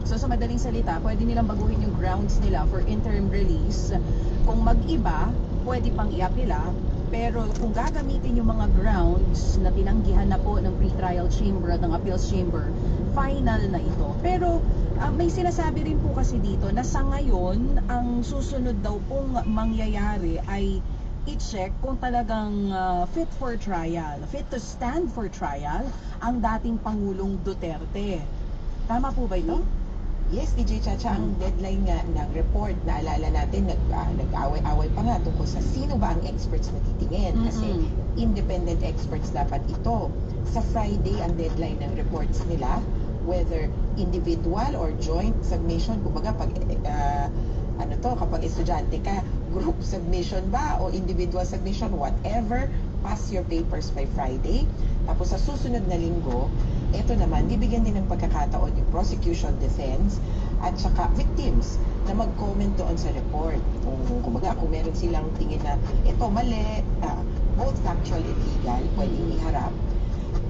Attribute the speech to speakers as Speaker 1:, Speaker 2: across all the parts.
Speaker 1: So sa madaling salita, pwede nilang baguhin yung grounds nila for interim release. Kung mag-iba, pwede pang i-apela. Pero kung gagamitin yung mga grounds na tinanggihan na po ng pre-trial chamber at ng appeals chamber, final na ito. Pero may sinasabi rin po kasi dito na sa ngayon, ang susunod daw pong mangyayari ay i-check kung talagang fit for trial, fit to stand for trial ang dating Pangulong Duterte. Tama po ba ito?
Speaker 2: Yes, DJ Chacha, ang deadline nga ng report, naalala natin, nag-away-away pa nga tungkol sa sino ba ang experts na titingin. Kasi independent experts dapat ito. Sa Friday, ang deadline ng reports nila, whether individual or joint submission, kumbaga kapag estudyante ka, group submission ba o individual submission, whatever, pass your papers by Friday. Tapos sa susunod na linggo, ito naman, bibigyan din ng pagkakataon yung prosecution, defense, at saka victims na mag-comment doon sa report. Kumbaga, kung meron silang tingin na ito mali, both factual and legal, pwedeng iharap.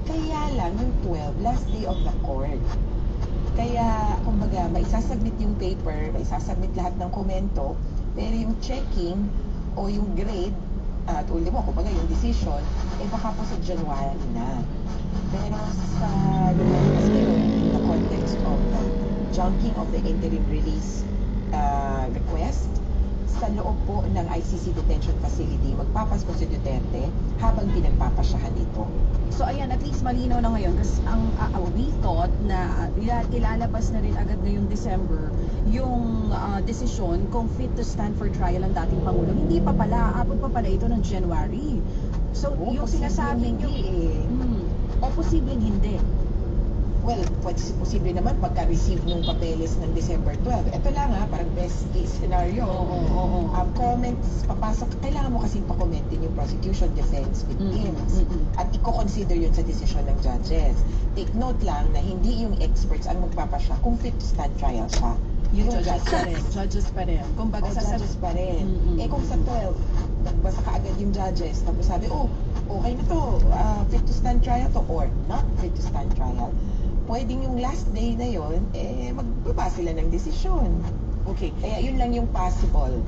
Speaker 2: Kaya lang, yung 12, last day of the court. Kaya, kumbaga, maisasubmit yung paper, maisasubmit lahat ng komento, pero yung checking o yung grade, at uli mo, kumbaga yung decision, baka po sa January na. Pero sa in the context of the junking of the interim release request, sa loob po ng ICC detention facility, magpapasko si Duterte habang pinagpapasyahan ito.
Speaker 1: So ayan, at least malinaw na ngayon kasi we thought na ilalabas na rin agad ngayong December yung desisyon kung fit to stand for trial ang dating Pangulo. Hindi pa pala, abot pa pala ito ng January. So yung sinasabi nyo, o posibleng hindi.
Speaker 2: Well, posible naman pagka-receive ng papeles ng December 12. Ito lang parang best case scenario. Comments, papasok, kailangan mo kasing pa-commentin yung prosecution, defense, victims. At i-consider yun sa desisyon ng judges. Take note lang na hindi yung experts ang magpapasya kung fit to stand trial siya.
Speaker 1: Yung judges pa rin. Kumbaga
Speaker 2: judges pa rin. Kung sa 12, nagbasa ka agad yung judges, tapos sabi, okay na to, fit to stand trial to, or not fit to stand trial, pwedeng yung last day na yon magbaba sila ng desisyon.
Speaker 1: Okay.
Speaker 2: Kaya yun lang yung possible.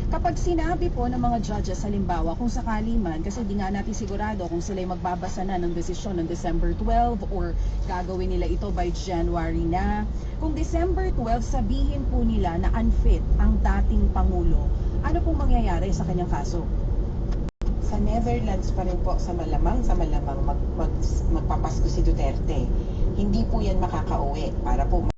Speaker 1: Kapag sinabi po ng mga judges, halimbawa, kung sakali man, kasi di nga natin sigurado kung sila'y magbabasa na ng desisyon ng December 12 or gagawin nila ito by January na. Kung December 12, sabihin po nila na unfit ang dating Pangulo, ano pong mangyayari sa kanyang kaso?
Speaker 2: Sa Netherlands pa rin po, sa malamang magpapasko si Duterte. Hindi po yan makakauwi para po